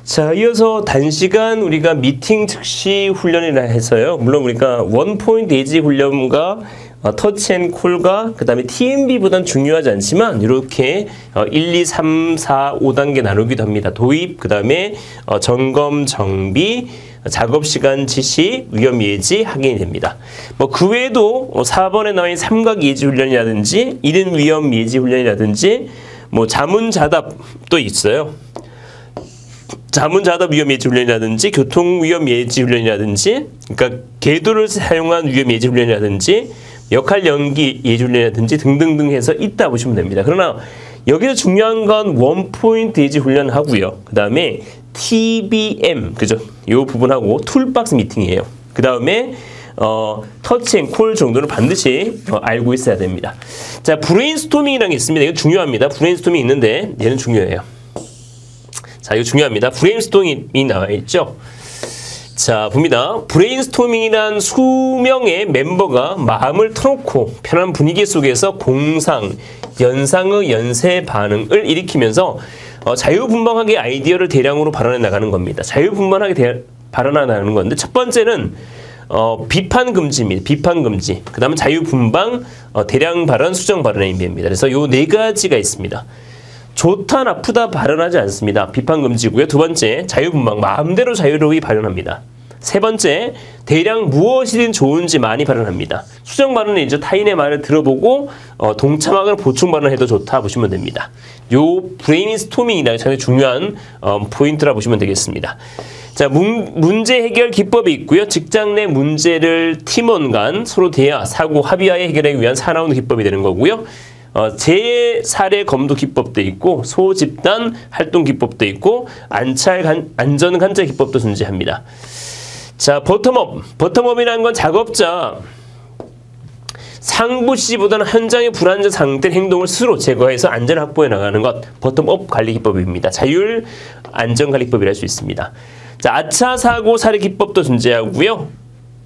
자, 이어서 단시간 우리가 미팅 즉시 훈련이라 해서요. 물론 우리가 원포인트 예지 훈련과 터치앤콜과 그 다음에 TMB보다는 중요하지 않지만 이렇게 1, 2, 3, 4, 5단계 나누기도 합니다. 도입, 그 다음에 점검, 정비, 작업시간 지시, 위험 예지 확인이 됩니다. 뭐 그 외에도 4번에 나와 있는 삼각 예지 훈련이라든지 1인 위험 예지 훈련이라든지 뭐 자문자답도 있어요. 자문자답 위험 예지 훈련이라든지 교통 위험 예지 훈련이라든지 그러니까 궤도를 사용한 위험 예지 훈련이라든지 역할 연기 예지 훈련이라든지 등등등 해서 있다 보시면 됩니다. 그러나 여기서 중요한 건 원포인트 예지 훈련하고요. 그 다음에 TBM 그죠? 이 부분하고 툴박스 미팅이에요. 그 다음에 터치앤콜 정도는 반드시 알고 있어야 됩니다. 자, 브레인스토밍이라는 게 있습니다. 이거 중요합니다. 브레인스토밍이 있는데 얘는 중요해요. 자, 이거 중요합니다. 브레인스토밍이 나와 있죠. 자, 봅니다. 브레인스토밍이란 수명의 멤버가 마음을 터놓고 편한 분위기 속에서 공상, 연상의 연쇄 반응을 일으키면서 자유분방하게 아이디어를 대량으로 발언해 나가는 겁니다. 자유분방하게 발언해 나가는 건데 첫 번째는 비판 금지입니다. 비판 금지. 그 다음에 자유분방, 대량 발언, 수정 발언의 의미입니다. 그래서 요 네 가지가 있습니다. 좋다 나쁘다 발언하지 않습니다. 비판 금지고요. 두 번째, 자유분방, 마음대로 자유로이 발언합니다. 세 번째, 대량 무엇이든 좋은지 많이 발언합니다. 수정 발언은 이제 타인의 말을 들어보고 동참하거나 보충 발언해도 좋다 보시면 됩니다. 요 브레인스토밍이다 상당히 중요한 포인트라 보시면 되겠습니다. 자, 문제 해결 기법이 있고요. 직장 내 문제를 팀원 간 서로 대화, 사고, 합의하에 해결하기 위한 4라운드 기법이 되는 거고요. 재사례 검도 기법도 있고 소집단 활동 기법도 있고 안전 관찰 기법도 존재합니다. 자, 버텀업이라는 건 작업자 상부 지시보다는 현장의 불안전 상태 행동을 스스로 제거해서 안전을 확보해 나가는 것 버텀업 관리 기법입니다. 자율 안전 관리 기법이라 할 수 있습니다. 자, 아차 사고 사례 기법도 존재하고요.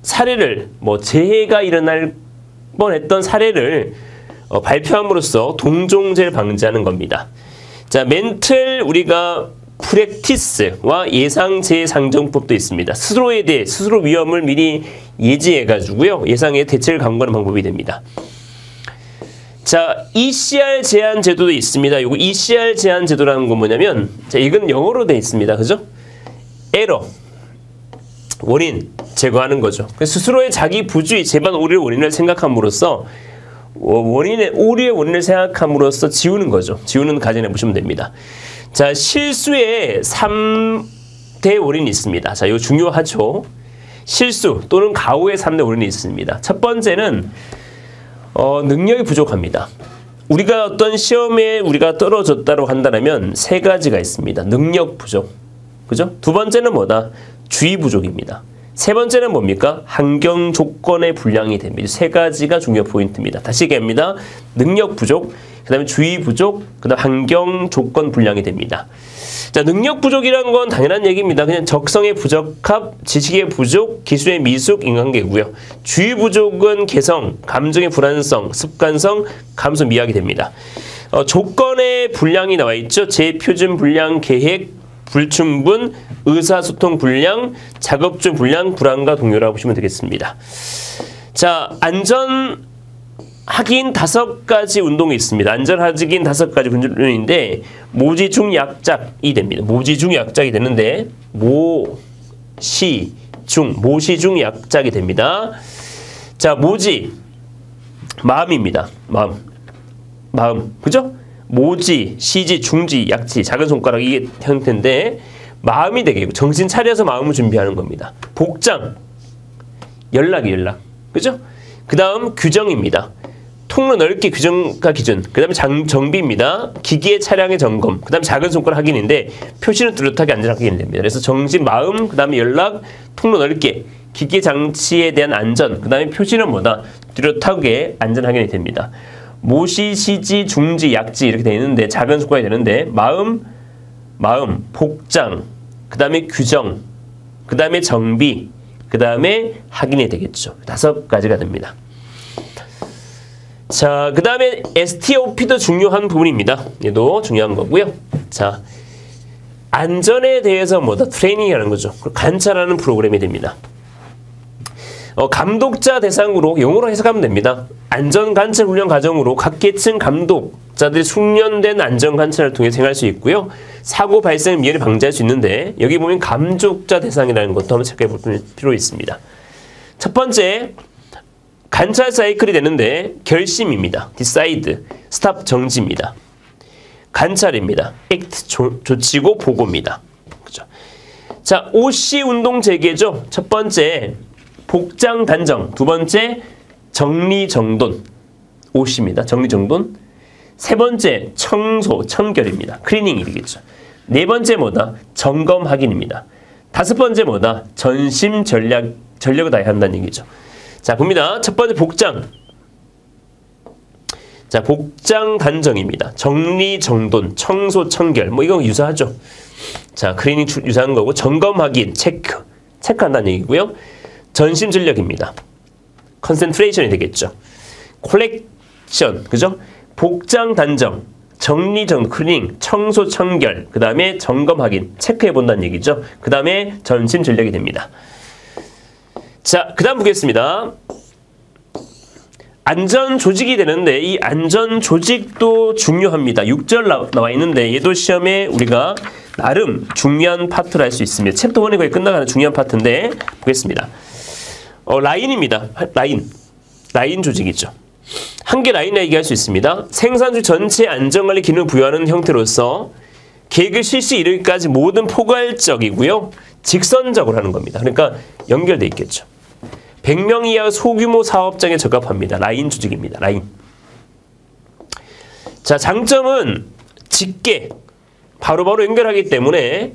사례를 재해가 일어날 뻔했던 사례를 발표함으로써 동종재를 방지하는 겁니다. 자, 멘틀 우리가 프랙티스와 예상재해 상정법도 있습니다. 스스로에 대해 스스로 위험을 미리 예지해가지고요. 예상에 대책을 강구하는 방법이 됩니다. 자, ECR 제한 제도도 있습니다. 요거 ECR 제한 제도라는 건 뭐냐면, 자, 이건 영어로 되어 있습니다. 그죠? 에러, 원인 제거하는 거죠. 스스로의 자기 부주의, 재반 오류의 원인을 생각함으로써 오류의 원인을 생각함으로써 지우는 거죠. 지우는 가정해 보시면 됩니다. 자, 실수에 3대 원인이 있습니다. 자, 이거 중요하죠. 실수 또는 가오의 3대 원인이 있습니다. 첫 번째는 능력이 부족합니다. 우리가 어떤 시험에 우리가 떨어졌다고 한다면 세 가지가 있습니다. 능력 부족, 그죠? 두 번째는 뭐다? 주의 부족입니다. 세 번째는 뭡니까? 환경 조건의 불량이 됩니다. 세 가지가 중요 포인트입니다. 다시 얘기합니다. 능력 부족, 그 다음에 주의 부족, 그 다음 환경 조건 불량이 됩니다. 자, 능력 부족이란 건 당연한 얘기입니다. 그냥 적성의 부적합, 지식의 부족, 기술의 미숙, 인간관계고요. 주의 부족은 개성, 감정의 불안성, 습관성, 감소 미약이 됩니다. 조건의 불량이 나와 있죠. 재표준 불량, 계획, 불충분, 의사소통 불량, 작업중 불량, 불안과 동요라고 보시면 되겠습니다. 자, 안전 확인 5가지 운동이 있습니다. 안전 확인 5가지 운동인데 모지중 약작이 됩니다. 모지중 약작이 되는데 모시중 약작이 됩니다. 자, 모지 마음입니다. 마음 그죠? 모지, 시지, 중지, 약지, 작은 손가락 이게 형태인데 마음이 되겠고 정신 차려서 마음을 준비하는 겁니다. 복장, 연락, 그죠? 그 다음 규정입니다. 통로 넓게 규정과 기준, 그 다음에 정비입니다. 기기의 차량의 점검, 그 다음에 작은 손가락 확인인데 표시는 뚜렷하게 안전 확인이 됩니다. 그래서 정신, 마음, 그 다음에 연락, 통로 넓게, 기기 장치에 대한 안전, 그 다음에 표시는 뭐다? 뚜렷하게 안전 확인이 됩니다. 모시, 시지, 중지, 약지 이렇게 되어 있는데 작은 손가락이 되는데 마음, 복장, 그 다음에 규정, 그 다음에 정비, 그 다음에 확인이 되겠죠. 5가지가 됩니다. 자, 그 다음에 STOP도 중요한 부분입니다. 얘도 중요한 거고요. 자, 안전에 대해서 뭐다? 트레이닝하는 거죠. 관찰하는 프로그램이 됩니다. 감독자 대상으로 용어로 해석하면 됩니다. 안전관찰 훈련 과정으로 각 계층 감독자들이 숙련된 안전관찰을 통해 생활할 수 있고요. 사고 발생을 미연에 방지할 수 있는데 여기 보면 감독자 대상이라는 것도 한번 체크해 볼 필요 있습니다. 첫 번째, 관찰 사이클이 되는데 결심입니다. decide, stop 정지입니다. 관찰입니다. act 조치고 보고입니다. 그죠? 자, OC 운동 재개죠. 첫 번째 복장 단정, 두 번째 정리정돈, OC입니다. 정리정돈. 세 번째 청소, 청결입니다. 클리닝이 되겠죠. 네 번째 뭐다? 점검 확인입니다. 다섯 번째 뭐다? 전심 전력을 다해야 한다는 얘기죠. 자, 봅니다. 첫 번째 복장. 자, 복장 단정입니다. 정리정돈, 청소, 청결. 뭐 이거 유사하죠. 자, 클리닝 유사한 거고 점검 확인, 체크한다는 얘기고요. 전심 전력입니다. 컨센트레이션이 되겠죠. 콜렉션, 그죠? 복장 단정, 정리정돈, 클리닝, 청소, 청결, 그 다음에 점검 확인, 체크해 본다는 얘기죠. 그 다음에 전심 전력이 됩니다. 자, 그 다음 보겠습니다. 안전 조직이 되는데 이 안전 조직도 중요합니다. 6절 나와 있는데 얘도 시험에 우리가 나름 중요한 파트를 할 수 있습니다. 챕터 1이 거의 끝나가는 중요한 파트인데 보겠습니다. 라인입니다. 라인 조직이죠. 한 개 라인이라 얘기할 수 있습니다. 생산주 전체 안전관리 기능을 부여하는 형태로서 계획을 실시 이르기까지 모든 포괄적이고요. 직선적으로 하는 겁니다. 그러니까 연결돼 있겠죠. 100명 이하 소규모 사업장에 적합합니다. 라인 조직입니다. 라인. 자, 장점은 직계, 바로바로 연결하기 때문에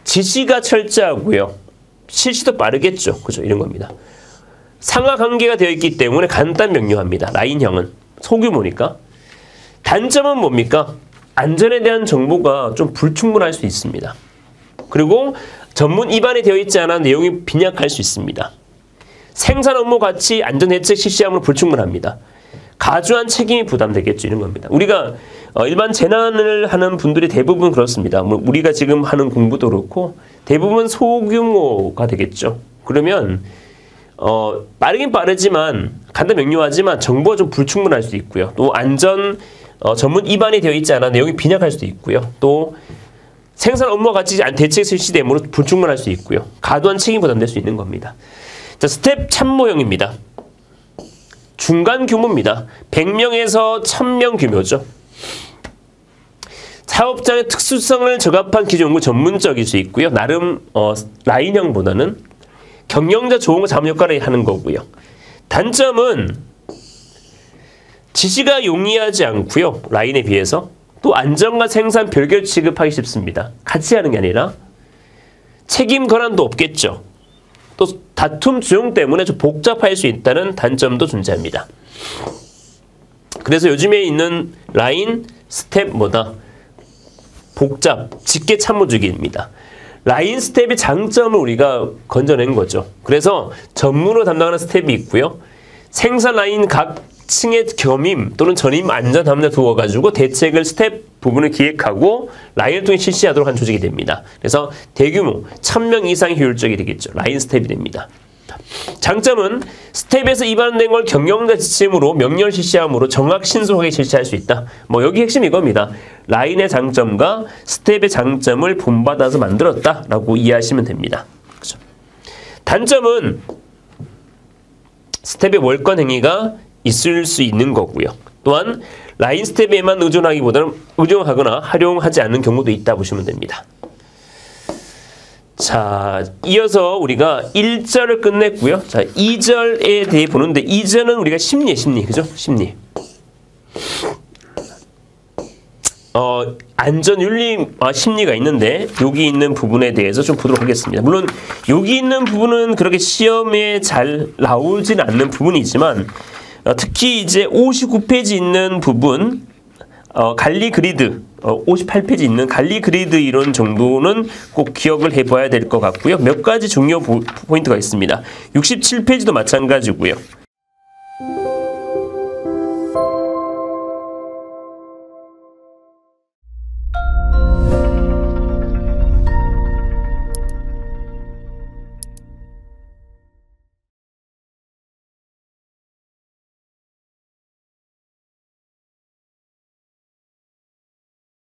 지시가 철저하고요. 실시도 빠르겠죠. 그죠? 이런 겁니다. 상하 관계가 되어 있기 때문에 간단 명료합니다. 라인형은 소규모니까. 단점은 뭡니까? 안전에 대한 정보가 좀 불충분할 수 있습니다. 그리고 전문 입안에 되어 있지 않아 내용이 빈약할 수 있습니다. 생산 업무 같이 안전대책 실시함으로 불충분합니다. 가주한 책임이 부담되겠죠. 이런 겁니다. 우리가 일반 재난을 하는 분들이 대부분 그렇습니다. 우리가 지금 하는 공부도 그렇고 대부분 소규모가 되겠죠. 그러면 빠르긴 빠르지만 간단 명료하지만 정보가 좀 불충분할 수 있고요. 또 안전 전문 입안이 되어 있지 않아 내용이 빈약할 수도 있고요. 또 생산 업무와 같이 대책 실시됨으로 불충분할 수 있고요. 과도한 책임 부담될 수 있는 겁니다. 자, 스텝 참모형입니다. 중간 규모입니다. 100명에서 1000명 규모죠. 사업장의 특수성을 적합한 기존 전문적일 수 있고요. 나름 라인형보다는 경영자 조언과 자문 역할을 하는 거고요. 단점은 지시가 용이하지 않고요. 라인에 비해서. 또 안전과 생산 별개로 취급하기 쉽습니다. 같이 하는 게 아니라 책임 권한도 없겠죠. 또 다툼 조정 때문에 좀 복잡할 수 있다는 단점도 존재합니다. 그래서 요즘에 있는 라인 스텝 뭐다? 복잡, 직계 참모주기입니다. 라인 스텝의 장점을 우리가 건져낸 거죠. 그래서 전문으로 담당하는 스텝이 있고요. 생산 라인 각 층의 겸임 또는 전임 안전 담당자 두어가지고 대책을 스텝 부분을 기획하고 라인을 통해 실시하도록 한 조직이 됩니다. 그래서 대규모 1000명 이상이 효율적이 되겠죠. 라인 스텝이 됩니다. 장점은 스텝에서 입안된 걸 경영자 지침으로 명령 실시함으로 정확 신속하게 실시할 수 있다. 뭐 여기 핵심이 이겁니다. 라인의 장점과 스텝의 장점을 본받아서 만들었다라고 이해하시면 됩니다. 그렇죠? 단점은 스텝의 월권 행위가 있을 수 있는 거고요. 또한 라인 스텝에만 의존하기보다는 의존하거나 활용하지 않는 경우도 있다 보시면 됩니다. 자, 이어서 우리가 1절을 끝냈고요. 자, 2절에 대해 보는데 2절은 우리가 심리, 그죠? 심리. 안전윤리와 심리가 있는데 여기 있는 부분에 대해서 좀 보도록 하겠습니다. 물론 여기 있는 부분은 그렇게 시험에 잘 나오진 않는 부분이지만 특히 이제 59페이지 있는 부분 갈리 그리드 58페이지 있는 갈리 그리드 이론 정도는 꼭 기억을 해봐야 될 것 같고요. 몇 가지 중요 포인트가 있습니다. 67페이지도 마찬가지고요.